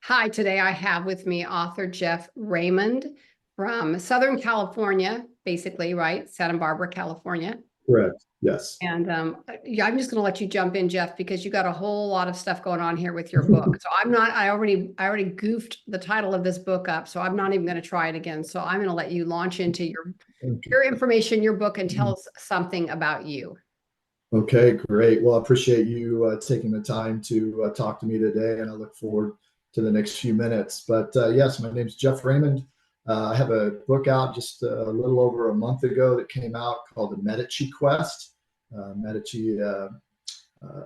Hi, today I have with me author Jeff Raymond from Southern California, basically, right? Santa Barbara, California. Correct. Yes. And yeah, I'm just going to let you jump in, Jeff, because you got a whole lot of stuff going on here with your book. So I already goofed the title of this book up, so I'm not even going to try it again. So I'm going to let you launch into your information, your book, and tell us something about you. Okay, great. Well, I appreciate you taking the time to talk to me today, and I look forward to the next few minutes. But yes, my name's Jeff Raymond. I have a book out just a little over a month ago that came out called The Medici Quest. Medici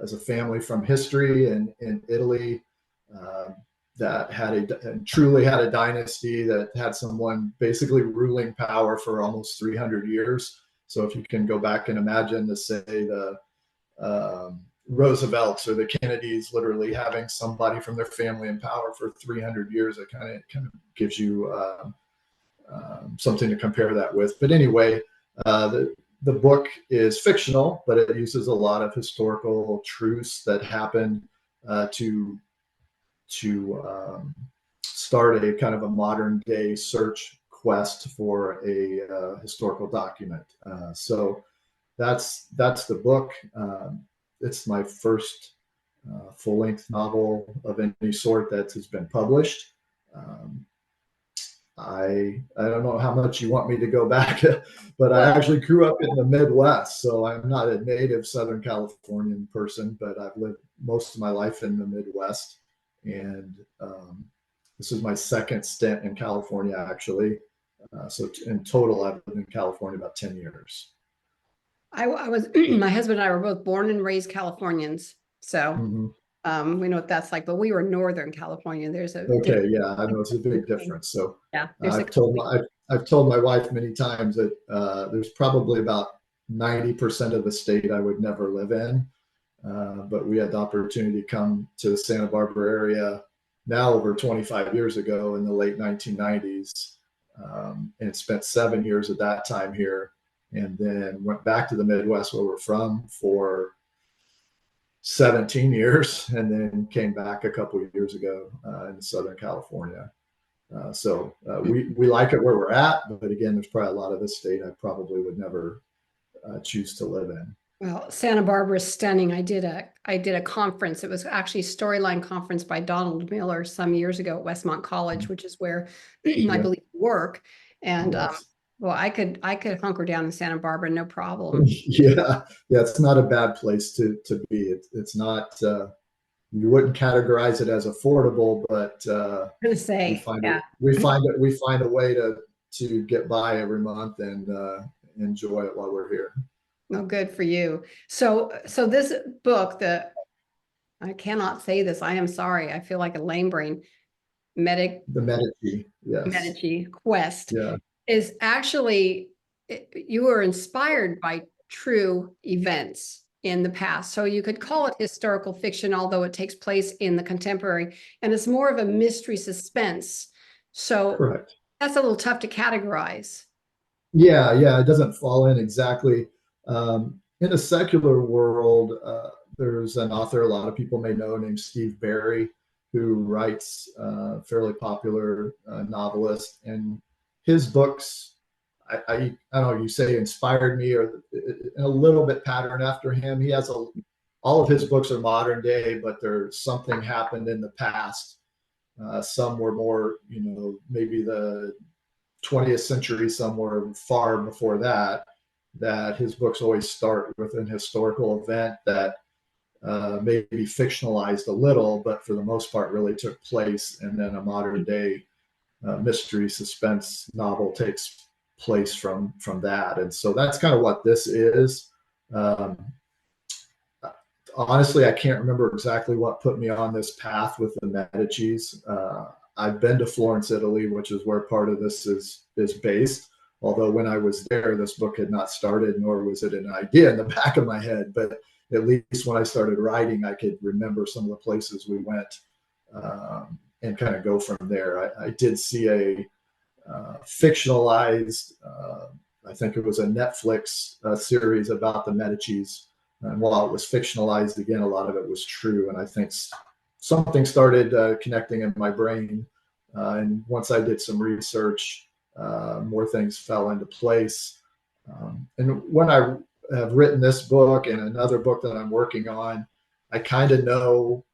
as a family from history in Italy that truly had a dynasty that had someone basically ruling power for almost 300 years. So if you can go back and imagine to say the Roosevelts or the Kennedys literally having somebody from their family in power for 300 years, it kind of gives you something to compare that with. But anyway, the book is fictional, but it uses a lot of historical truths that happened to start a kind of a modern day search quest for a historical document. So that's the book. It's my first full-length novel of any sort that has been published. I don't know how much you want me to go back, but I actually grew up in the Midwest, so I'm not a native Southern Californian person, but I've lived most of my life in the Midwest, and this is my second stint in California, actually. So in total, I've lived in California about 10 years. I was my husband and I were both born and raised Californians, so Mhm. we know what that's like. But we were Northern California. There's a Okay, yeah, I know it's a big difference. So yeah, there's a I've told my wife many times that there's probably about 90% of the state I would never live in. But we had the opportunity to come to the Santa Barbara area now over 25 years ago in the late 1990s, and spent 7 years at that time here, and then went back to the Midwest where we're from for 17 years, and then came back a couple of years ago in Southern California. We like it where we're at, but again, there's probably a lot of the state I probably would never choose to live in. well, Santa Barbara is stunning. I did a conference. It was actually a storyline conference by Donald Miller some years ago at Westmont College, which is where I Yeah. believe you work. And Yes. well, I could hunker down in Santa Barbara, no problem. Yeah, yeah, it's not a bad place to be. It's not. You wouldn't categorize it as affordable, but I'm gonna say, yeah. we find a way to get by every month and enjoy it while we're here. No, good for you. So this book, I cannot say this. I am sorry. I feel like a lame brain. Medic The Medici, yes, Medici Quest yeah, is actually you were inspired by true events in the past. So you could call it historical fiction, although it takes place in the contemporary, and it's more of a mystery suspense. So correct. that's a little tough to categorize. Yeah, yeah, it doesn't fall in exactly. In a secular world, there's an author a lot of people may know named Steve Barry, who writes fairly popular novelist, and his books, I don't know, you say inspired me or a little bit patterned after him. All of his books are modern day, but there's something happened in the past. Some were more, maybe the 20th century, somewhere far before that, that his books always start with an historical event that maybe fictionalized a little, but for the most part really took place. And then a modern day mystery suspense novel takes place from that. And so that's kind of what this is. Um, Honestly, I can't remember exactly what put me on this path with the Medicis. I've been to Florence, Italy, which is where part of this is based. Although when I was there, this book had not started, nor was it an idea in the back of my head. But at least when I started writing, I could remember some of the places we went and kind of go from there. I did see a fictionalized, I think it was a Netflix series about the Medicis. And while it was fictionalized, again, a lot of it was true. And I think something started connecting in my brain. And once I did some research, more things fell into place. And when I have written this book and another book that I'm working on, I kind of know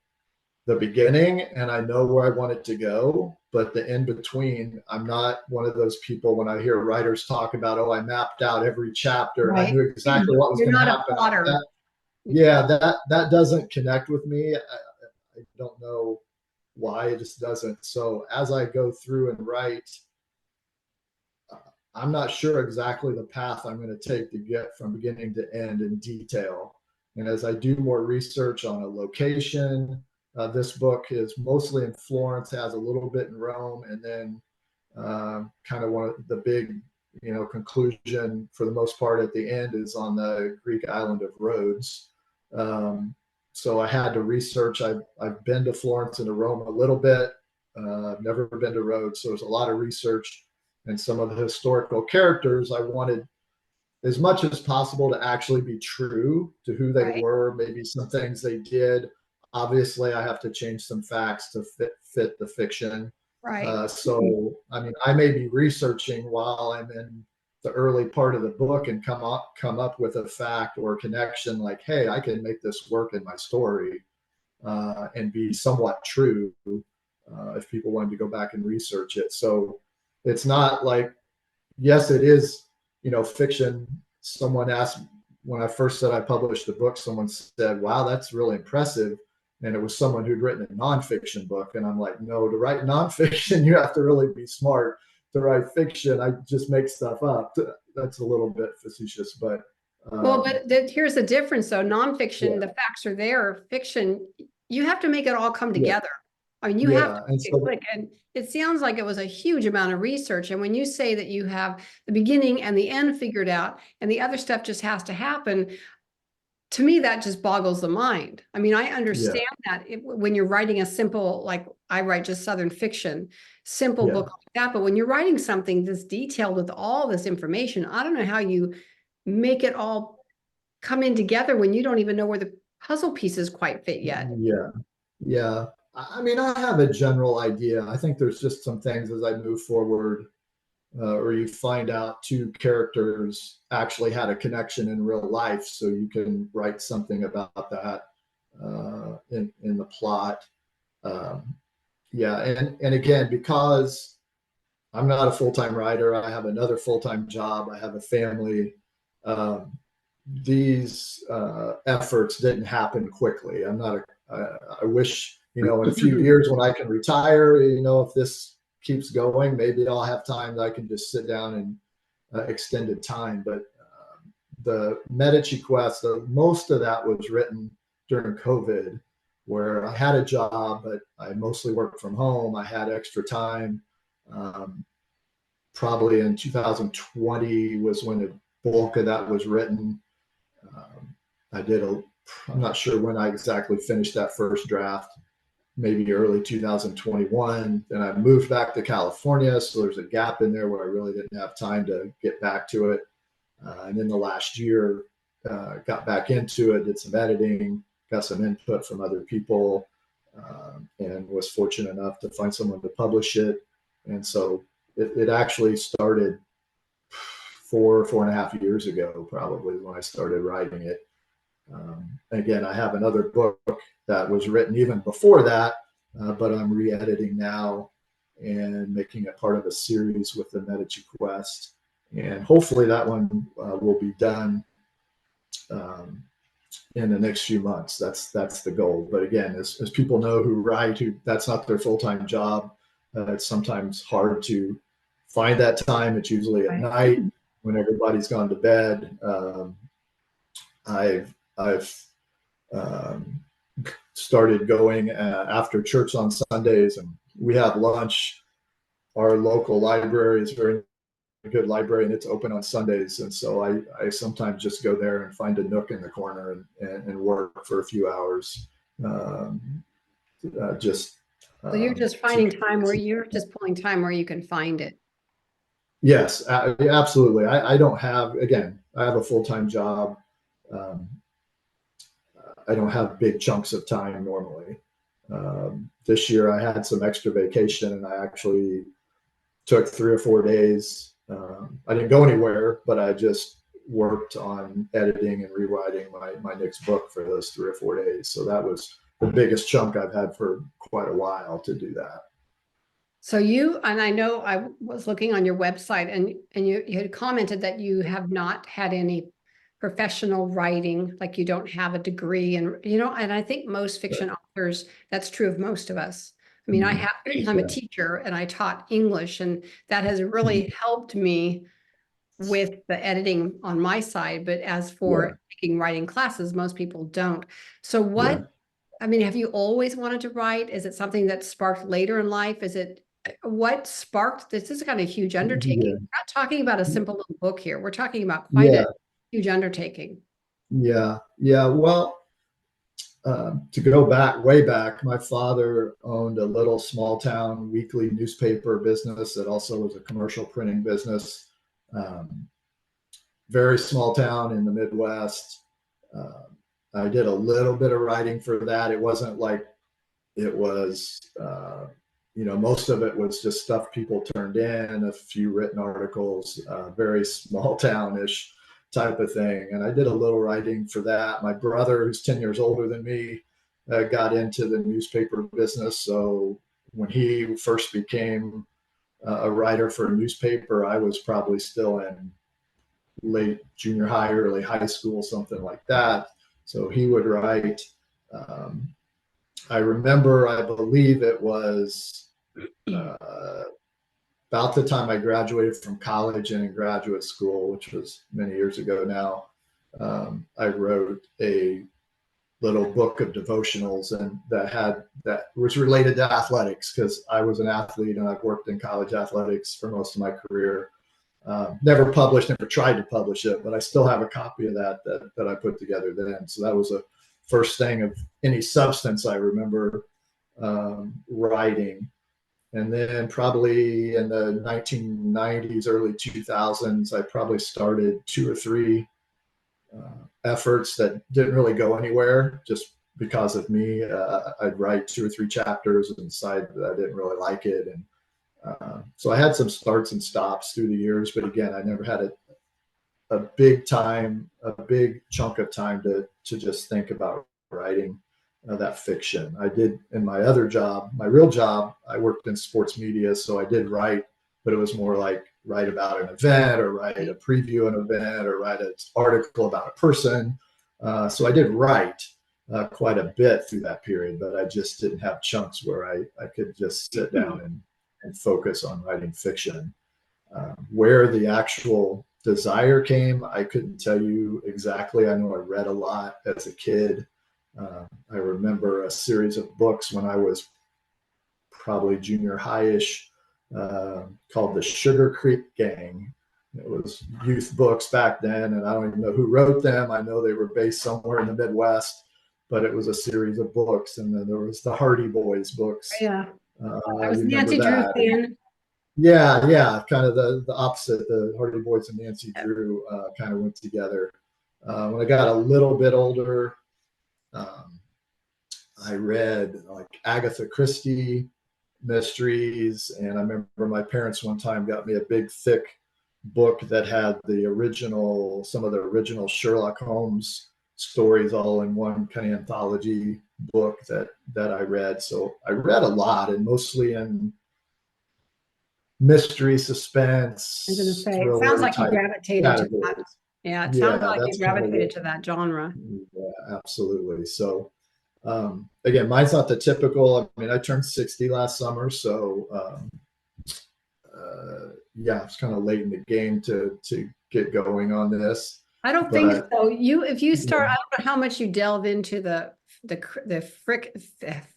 the beginning and I know where I want it to go, but the in between, I'm not one of those people when I hear writers talk about, oh, I mapped out every chapter and I Right. knew exactly what was You're going to not a happen. plotter. That doesn't connect with me. I don't know why, it just doesn't. So as I go through and write, I'm not sure exactly the path I'm going to take to get from beginning to end in detail. And as I do more research on a location, this book is mostly in Florence, has a little bit in Rome, and then kind of one of the big, conclusion for the most part at the end is on the Greek island of Rhodes. So I had to research. I've been to Florence and to Rome a little bit. I've never been to Rhodes, so there's a lot of research. And some of the historical characters I wanted as much as possible to actually be true to who they Right. were, maybe some things they did. Obviously, I have to change some facts to fit the fiction. Right. So, I mean, I may be researching while I'm in the early part of the book and come up with a fact or connection like, hey, I can make this work in my story and be somewhat true if people wanted to go back and research it. So it's not like, yes, it is, fiction. Someone asked when I first said I published the book, someone said, wow, that's really impressive. And it was someone who'd written a nonfiction book. And I'm like, no, to write nonfiction, you have to really be smart. To write fiction, I just make stuff up. That's a little bit facetious, but Well, but here's the difference though. Nonfiction, yeah, the facts are there. Fiction, you have to make it all come yeah, together. I mean, you have to yeah. And make it so, click. And it sounds like it was a huge amount of research. And when you say that you have the beginning and the end figured out, and the other stuff just has to happen, to me, that just boggles the mind. I mean, I yeah, understand that when you're writing a simple, like I write just Southern fiction, simple book yeah. like that. But when you're writing something this detailed with all this information, I don't know how you make it all come in together when you don't even know where the puzzle pieces quite fit yet. Yeah, yeah. I mean, I have a general idea. I think there's just some things as I move forward, or you find out two characters actually had a connection in real life, so you can write something about that in the plot. Um, yeah, and again, because I'm not a full-time writer, I have another full-time job, I have a family. Um, these efforts didn't happen quickly. I'm not I wish, in a few years when I can retire, if this keeps going, maybe I'll have time that I can just sit down and extended time. But the Medici Quest, most of that was written during COVID, where I had a job, but I mostly worked from home. I had extra time. Um, Probably in 2020 was when the bulk of that was written. I did I'm not sure when I exactly finished that first draft, maybe early 2021. Then I moved back to California. So there's a gap in there where I really didn't have time to get back to it. And then the last year, got back into it, did some editing, got some input from other people, and was fortunate enough to find someone to publish it. And so it actually started 4.5 years ago, probably when I started writing it. Again, I have another book that was written even before that, but I'm re-editing now and making it part of a series with the Medici Quest. And hopefully that one will be done in the next few months. That's the goal. But again, as people know who write, who that's not their full-time job, it's sometimes hard to find that time. It's usually at Right. night when everybody's gone to bed. I've um, started going after church on Sundays, and we have lunch. Our local library is very good library, and it's open on Sundays. And so I sometimes just go there and find a nook in the corner and work for a few hours. Um, just So you're just to, finding time where you're just pulling time where you can find it. yes, absolutely. I don't have, again, I have a full-time job. Um, I don't have big chunks of time normally. This year I had some extra vacation and I actually took 3 or 4 days. I didn't go anywhere, but I just worked on editing and rewriting my next book for those 3 or 4 days. So that was the biggest chunk I've had for quite a while to do that. So and I know I was looking on your website, and you had commented that you have not had any professional writing, like you don't have a degree, and and I think most fiction authors, that's true of most of us. I mean, I'm a Yeah. teacher and I taught English, and that has really helped me with the editing on my side. But as Yeah. for taking writing classes, most people don't. So Yeah. I mean, have you always wanted to write? Is it something that sparked later in life? What sparked this? Is kind of a huge undertaking. Yeah. We're not talking about a simple little book here. We're talking about quite a Yeah. huge undertaking. Yeah. Yeah. Well, to go back, way back, my father owned a little small town weekly newspaper business that also was a commercial printing business. Um, Very small town in the Midwest. Uh, I did a little bit of writing for that. It wasn't like it was, most of it was just stuff people turned in, a few written articles, very small townish type of thing. And I did a little writing for that. My brother, who's 10 years older than me, got into the newspaper business. So when he first became a writer for a newspaper, I was probably still in late junior high, early high school, something like that. So he would write. Um, I remember, I believe it was uh, about the time I graduated from college and in graduate school, which was many years ago now. I wrote a little book of devotionals, and that was related to athletics because I was an athlete and I've worked in college athletics for most of my career. Never published, never tried to publish it, but I still have a copy of that I put together then. So that was a first thing of any substance I remember writing. And then probably in the 1990s, early 2000s, I probably started 2 or 3 efforts that didn't really go anywhere just because of me. I'd write 2 or 3 chapters and decide that I didn't really like it. And so I had some starts and stops through the years, but again, I never had a big chunk of time to just think about writing that fiction. I did in my other job, my real job, I worked in sports media, so I did write, but it was more like write about an event or write a preview an event or write an article about a person. So I did write quite a bit through that period, but I just didn't have chunks where I could just sit down and focus on writing fiction. Where the actual desire came, I couldn't tell you exactly. I know I read a lot as a kid. I remember a series of books when I was probably junior high-ish called the Sugar Creek Gang. It was youth books back then, and I don't even know who wrote them. I know they were based somewhere in the Midwest, but it was a series of books. And then there was the Hardy Boys books. Yeah, I was You remember Nancy Drew that? fan. Yeah, yeah, kind of the opposite. The Hardy Boys and Nancy Drew kind of went together. When I got a little bit older, um, I read like Agatha Christie mysteries, and I remember my parents one time got me a big, thick book that had some of the original Sherlock Holmes stories all in one kind of anthology book that I read. So I read a lot, and mostly in mystery, I was going to suspense, say, it sounds thriller like you type gravitated to that. categories. Yeah, it Yeah, sounds like you that's kind of gravitated what. to that genre. Yeah, absolutely. So again, mine's not the typical. I mean, I turned 60 last summer, so yeah, it's kind of late in the game to get going on this. I don't think But so. If you start, yeah, I don't know how much you delve into the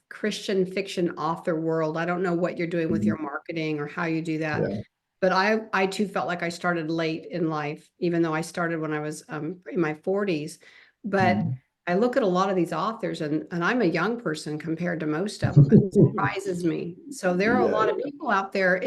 Christian fiction author world. I don't know what you're doing with mhm, your marketing or how you do that. yeah, But I too felt like I started late in life, even though I started when I was in my 40s. But mhm. I look at a lot of these authors, and I'm a young person compared to most of them. It surprises me. So there are a Yeah, lot of yeah. people out there.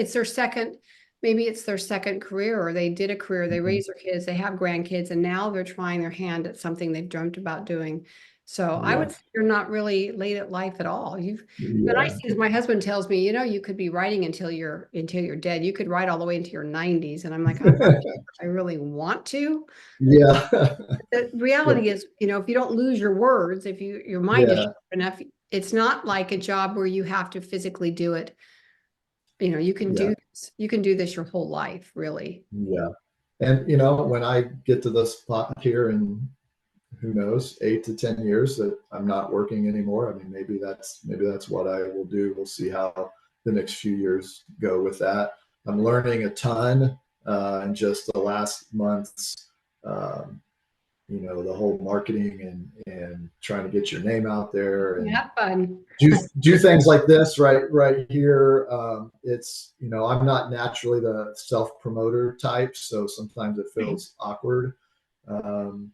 Maybe it's their second career, or they did a career, they Mhm. raised their kids, they have grandkids, and now they're trying their hand at something they've dreamt about doing. So I Yeah. would say you're not really late at life at all. The nice Yeah. thing is my husband tells me, you could be writing until you're dead. You could write all the way into your 90s. And I'm like, I'm not sure I really want to. Yeah. The reality is, if you don't lose your words, if your mind is Yeah. sharp enough, it's not like a job where you have to physically do it. You can Yeah. do this. You can do this your whole life, really. Yeah. And when I get to the spot here in, who knows, 8 to 10 years, that I'm not working anymore. I mean, maybe that's what I will do. We'll see how the next few years go with that. I'm learning a ton in just the last months. Um, the whole marketing and trying to get your name out there and Have fun. do things like this right here. I'm not naturally the self promoter type, so sometimes it feels awkward. Um,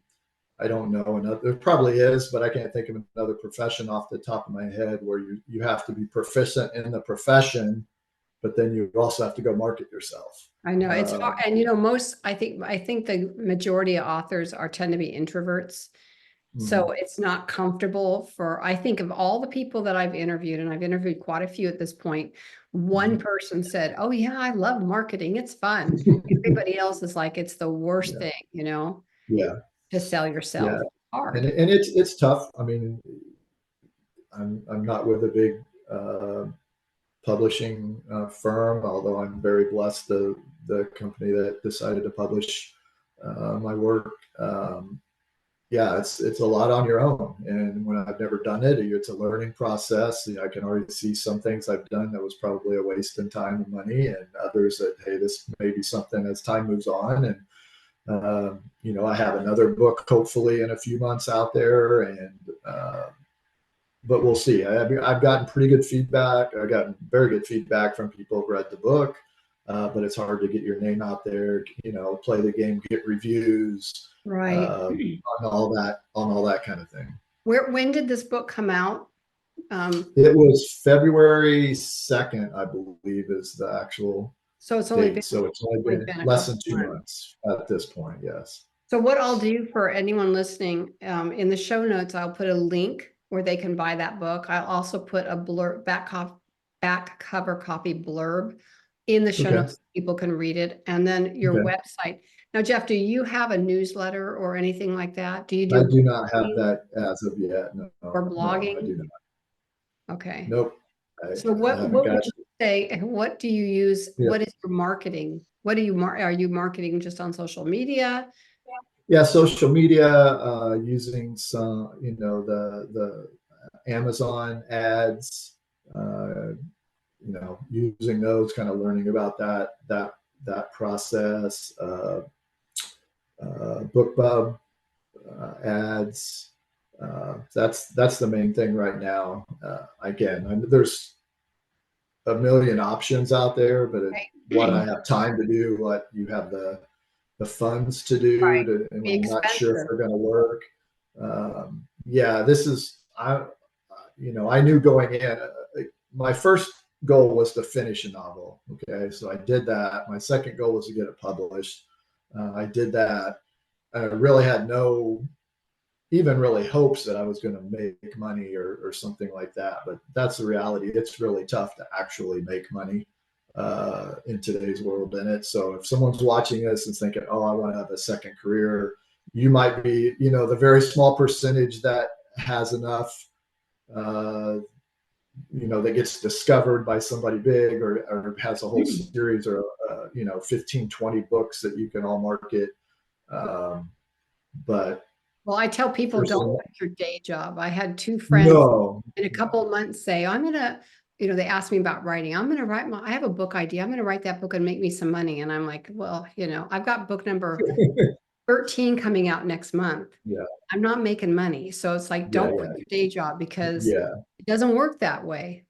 I don't know another. There probably is, but I can't think of another profession off the top of my head where you have to be proficient in the profession, but then you also have to go market yourself. I know it's hard, and I think the majority of authors tend to be introverts. So it's not comfortable I think of all the people that I've interviewed, and I've interviewed quite a few at this point, one person said, "Oh yeah, I love marketing. It's fun." Everybody else is like, it's the worst Yeah, thing, yeah, to sell yeah, yourself. and Hard. it's tough. I mean, I'm not with a big publishing firm, although I'm very blessed the company that decided to publish my work. Yeah, it's a lot on your own, and when I've never done it, it's a learning process. I can already see some things I've done that was probably a waste in time and money, and others that, hey, this may be something as time moves on. And I have another book hopefully in a few months out there, and but we'll see. I've gotten pretty good feedback. I've gotten very good feedback from people who've read the book, but it's hard to get your name out there. Play the game, get reviews, Right. on all that kind of thing. When did this book come out? It was February 2nd, I believe, is the actual So it's only date. So it's only been been a less couple than 2 months. months at this point. Yes. So what I'll do for anyone listening, in the show notes, I'll put a link where they can buy that book. I'll also put a back cover copy blurb in the show Okay. notes so people can read it. And then your Okay. website. Now, Jeff, do you have a newsletter or anything like that? Do you I do do not have blogging that as of yet. No, or no, I blogging? do not. Okay. Nope. So I what haven't would got. you say, and what do you use? Yeah. What is your marketing? What do you are you marketing just on social media? Yeah, social media, using some, the Amazon ads, using those, kind of learning about that process, BookBub ads. That's the main thing right now. Again, there's a million options out there, but what I have time to do, what you have the funds to do, and Be I'm not sure if expensive. they're going to work. Yeah, this is I knew going in. My first goal was to finish a novel. Okay, so I did that. My second goal was to get it published. I did that. I really had no even really hopes that I was going to make money or something like that. But that's the reality. It's really tough to actually make money in today's world in it. So if someone's watching this and thinking, oh, I want to have a second career, you might be, the very small percentage that has enough, that gets discovered by somebody big or has a whole series or, 15, 20 books that you can all market. But Well, I tell people don't personally, quit your day job. I had two friends no, in a couple of months say, I'm gonna, they asked me about writing. I have a book idea. I'm gonna write that book and make me some money. And I'm like, well, I've got book number 13 coming out next month. yeah, I'm not making money. So it's like, yeah, don't quit yeah, your day job because yeah. it doesn't work that way.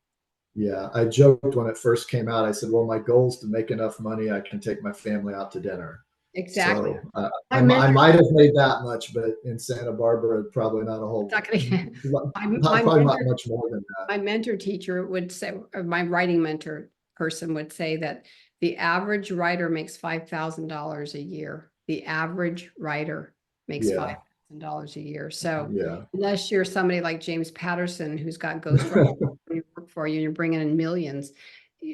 Yeah, I joked when it first came out. I said, "Well, my goal is to make enough money I can take my family out to dinner." Exactly. So My I mentor, might have made that much, but in Santa Barbara, probably not a whole, not gonna, my probably not mentor, much more than that. my mentor teacher would say, or my writing mentor person would say that the average writer makes $5,000 a year. The average writer makes Yeah, $100,000 a year. So Yeah. unless you're somebody like James Patterson, who's got ghostwriters work for you and you're bringing in millions,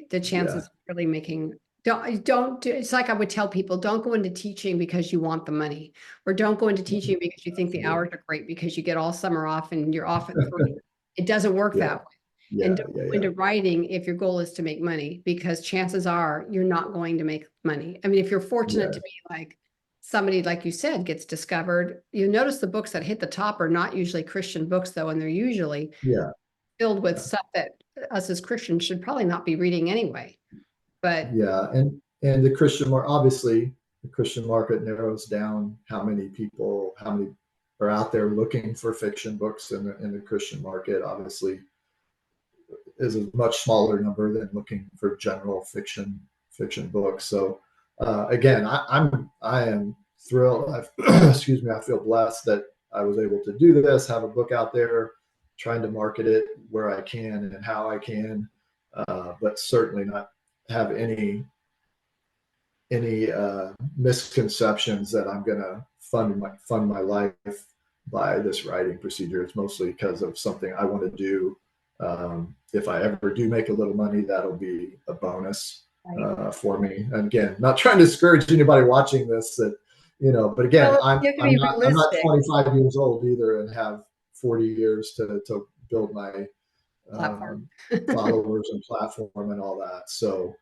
the chances Yeah. of really making, don't do, it's like I would tell people, don't go into teaching because you want the money, or don't go into teaching because you think the hours are great because you get all summer off and you're off at 3. It doesn't work Yeah. that way. And Yeah. don't Yeah. go Yeah. into writing if your goal is to make money, because chances are you're not going to make money. I mean, if you're fortunate to be like somebody, like you said, gets discovered, you notice the books that hit the top are not usually Christian books, though, and they're usually Yeah. filled with stuff that us as Christians should probably not be reading anyway. But Yeah. And the Christian market, obviously, the Christian market narrows down how many are out there looking for fiction books in the Christian market. Obviously, is a much smaller number than looking for general fiction books. So again, I am thrilled. Excuse me. I feel blessed that I was able to do this, have a book out there, trying to market it where I can and how I can, but certainly not have any misconceptions that I'm going to fund my life by this writing procedure. It's mostly because of something I want to do. If I ever do make a little money, that'll be a bonus for me. And again, not trying to discourage anybody watching this that, but again, well, I'm you have to be I'm not realistic. 25 years old either and have 40 years to build my Platform. followers and platform and all that. So,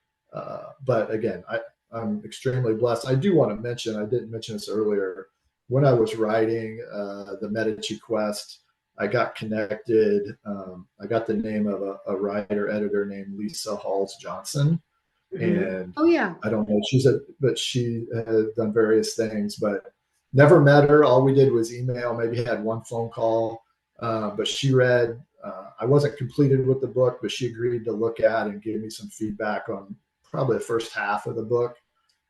but again, I'm extremely blessed. I do want to mention, I didn't mention this earlier, when I was writing the Medici Quest, I got connected. I got the name of a writer editor named Lisa Halls Johnson. And Oh yeah. I don't know, but she has done various things, but never met her. All we did was email, maybe had one phone call. But she read, I wasn't completed with the book, but she agreed to look at and give me some feedback on probably the first half of the book.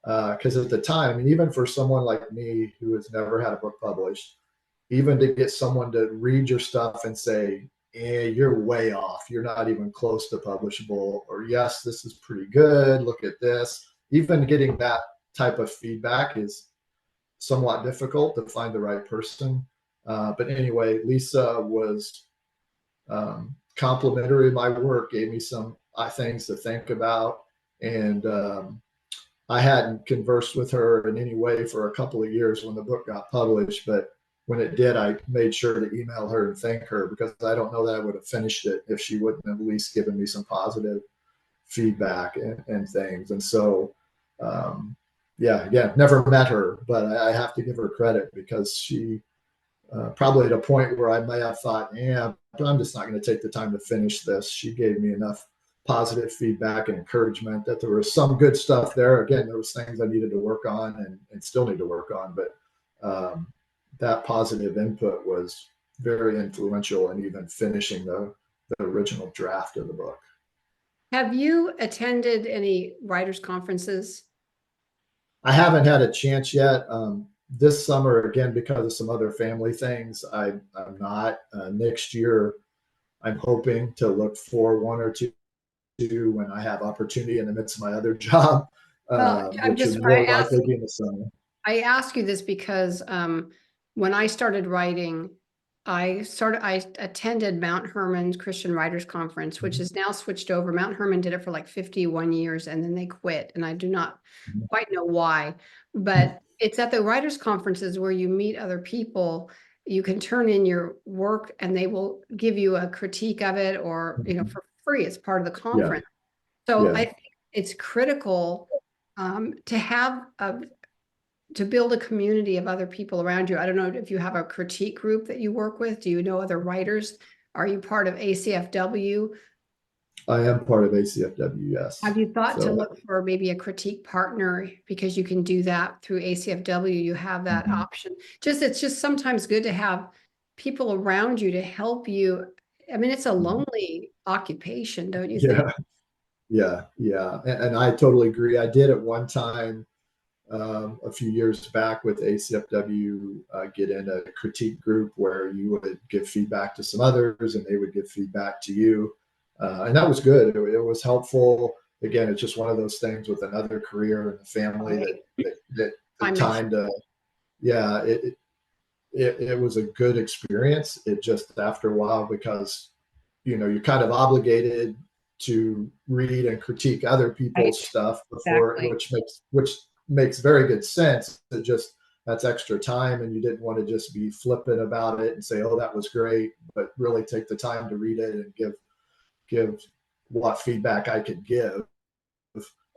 Because at the time, and even for someone like me who has never had a book published, even to get someone to read your stuff and say, you're way off, you're not even close to publishable, or yes, this is pretty good, look at this. Even getting that type of feedback is somewhat difficult to find the right person. But anyway, Lisa was complimentary of my work, gave me some things to think about. And I hadn't conversed with her in any way for a couple of years when the book got published. But when it did, I made sure to email her and thank her, because I don't know that I would have finished it if she wouldn't have at least given me some positive feedback and things. And so, yeah, again, never met her, but I have to give her credit, because she probably at a point where I may have thought, yeah, but I'm just not going to take the time to finish this. She gave me enough positive feedback and encouragement that there was some good stuff there. Again, there was things I needed to work on and still need to work on, but that positive input was very influential in even finishing the original draft of the book. Have you attended any writers' conferences? I haven't had a chance yet. This summer, again, because of some other family things, I'm not. Next year, I'm hoping to look for one or two when I have opportunity in the midst of my other job, Well, which would more likely be in the summer. I ask you this because when I started writing, I attended Mount Hermon's Christian Writers Conference, which is now switched over. Mount Hermon did it for like 51 years and then they quit. And I do not quite know why, but it's at the writers' conferences where you meet other people. You can turn in your work and they will give you a critique of it, or, for free. It's part of the conference. Yeah. So yeah. I think it's critical to have to build a community of other people around you. I don't know if you have a critique group that you work with. Do you know other writers? Are you part of ACFW? I am part of ACFW, yes. Have you thought to look for maybe a critique partner, because you can do that through ACFW? You have that option. It's just sometimes good to have people around you to help you. I mean, it's a lonely occupation, don't you think? Yeah. And I totally agree. I did at one time, a few years back with ACFW, get in a critique group where you would give feedback to some others and they would give feedback to you. And that was good. It was helpful. Again, it's just one of those things with another career and a family that time to, it was a good experience. It just after a while, because you're kind of obligated to read and critique other Right. people's stuff before, Exactly. which makes very good sense. It just that's extra time, and you didn't want to just be flippant about it and say, "Oh, that was great," but really take the time to read it and give what feedback I could give.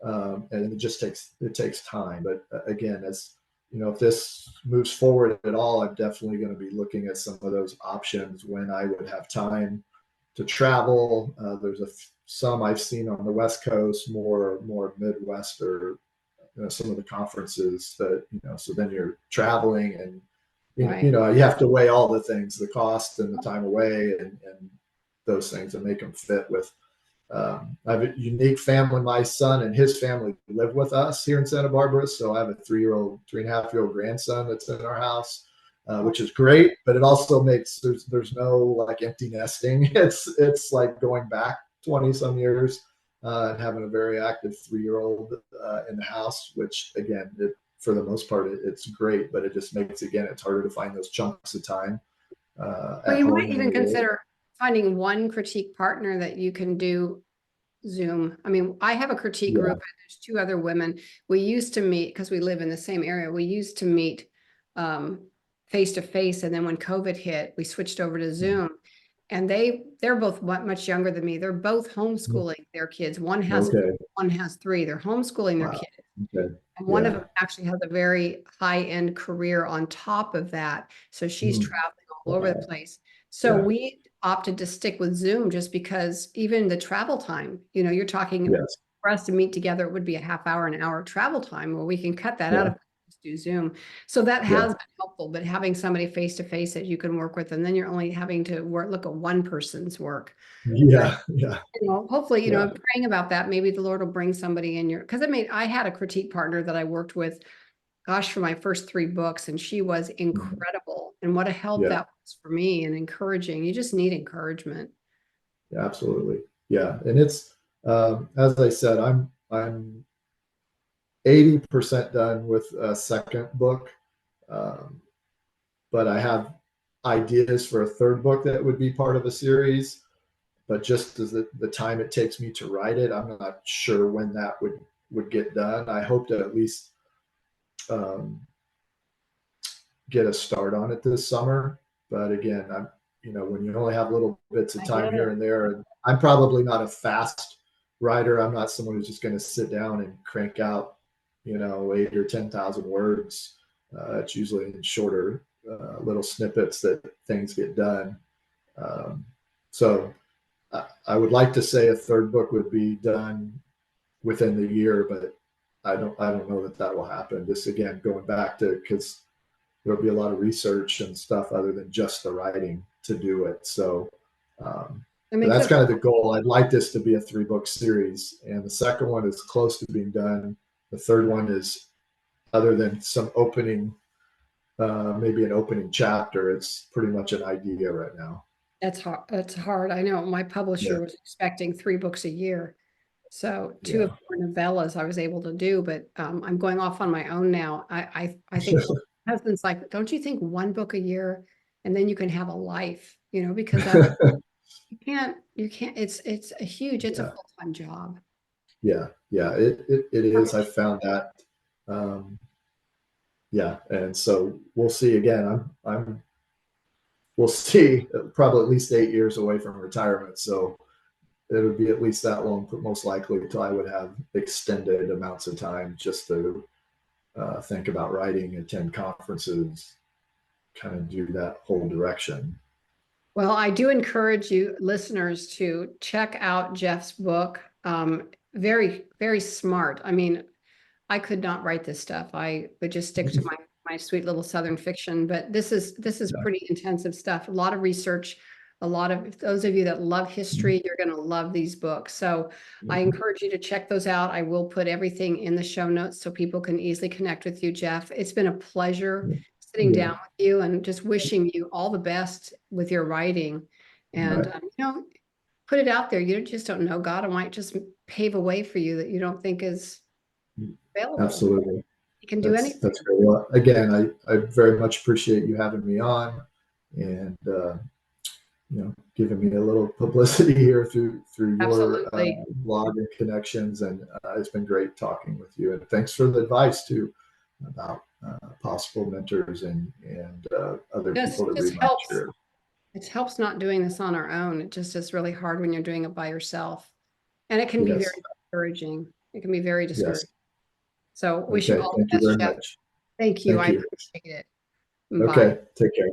And it takes time. But again, as if this moves forward at all, I'm definitely going to be looking at some of those options when I would have time to travel. There's some I've seen on the West Coast, more Midwest, or some of the conferences that so then you're traveling, and Right. you have to weigh all the things, the cost and the time away, and those things, and make them fit with. I have a unique family. My son and his family live with us here in Santa Barbara, so I have a 3-year-old, 3.5-year-old grandson that's in our house, which is great. But it also makes there's no like empty nesting. It's like going back 20 some years, and having a very active 3-year-old in the house, which again, for the most part, it's great. But it just makes, again, it's harder to find those chunks of time Well, at you might home when even you're away. consider finding one critique partner that you can do Zoom. I mean, I have a critique group, Yeah. and there's 2 other women. We used to meet because we live in the same area. We used to meet face to face, and then when COVID hit, we switched over to Zoom. And they're both much younger than me. They're both homeschooling their kids. One has 4, Okay. one has 3. They're homeschooling their Wow. kids. Okay. And one of Yeah. them actually has a very high-end career on top of that. So she's Mm. traveling all over the Wow. place. So Yeah. we opted to stick with Zoom just because even the travel time, you're talking Yes. for us to meet together, it would be a half hour, an hour travel time. Well, we can cut that out Yeah. if we just do Zoom. So that Yeah. has been helpful, but having somebody face to face that you can work with, and then you're only having to look at one person's work. But Yeah. Yeah. hopefully, Yeah. I'm praying about that. Maybe the Lord will bring somebody in because I had a critique partner that I worked with, gosh, for my first 3 books, and she was Mhm. incredible. And what a help Yeah. that was for me, and encouraging. You just need encouragement. Yeah. Absolutely. Yeah. And it's as I said, I'm 80% done with a second book, um, but I have ideas for a third book that would be part of a series. But just as the time it takes me to write it, I'm not sure when that would get done. I hope to at least um, get a start on it this summer. But again, when you only have little bits of I time get here it. and there, and I'm probably not a fast writer. I'm not someone who's just going to sit down and crank out, 8 or 10,000 words. It's usually in shorter little snippets that things get done. Um, so I would like to say a third book would be done within the year, but I don't know that will happen. This again going back to because there'll be a lot of research and stuff other than just the writing to do it. So um, It but makes that's it. kind of the goal. I'd like this to be a 3-book series, and the second one is close to being done. The third one is, other than some opening, maybe an opening chapter, it's pretty much an idea right now. That's hard. That's hard. I know my Yeah, publisher was expecting 3 books a year. So 2 of yeah, them were novellas I was able to do, but I'm going off on my own now. I think my husband's like, don't you think 1 book a year, and then you can have a life, because that you can't. It's a yeah, full-time job. yeah, yeah. It is. I found that. Um, yeah, and so we'll see. Again, we'll see. Probably at least 8 years away from retirement, so it would be at least that long, but most likely until I would have extended amounts of time just to think about writing, attend conferences, kind of do that whole direction. Well, I do encourage you listeners to check out Jeff's book. Very, very smart. I mean, I could not write this stuff. I would just stick to my sweet little Southern fiction, but this is Yeah. pretty intensive stuff. A lot of research, a lot of those of you that love history, you're going to love these books. So I encourage you to check those out. I will put everything in the show notes so people can easily connect with you, Jeff. It's been a pleasure sitting Yeah. down with you and just wishing you all the best with your writing. And Right. put it out there. You just don't know. God might just pave a way for you that you don't think is available. Absolutely. He can do anything. That's great. Well, again, I very much appreciate you having me on, and giving me a little publicity here through your Absolutely. blog and connections, and it's been great talking with you. And thanks for the advice too about possible mentors and other people to Just read my helps. material. It helps not doing this on our own. It just is really hard when you're doing it by yourself. And it can be Yes. very discouraging. It can be very Yes. discouraging. So wish you Okay. all Thank the you best, very Jeff. much. Thank you. Thank I you. appreciate it. Bye. Okay. Take care.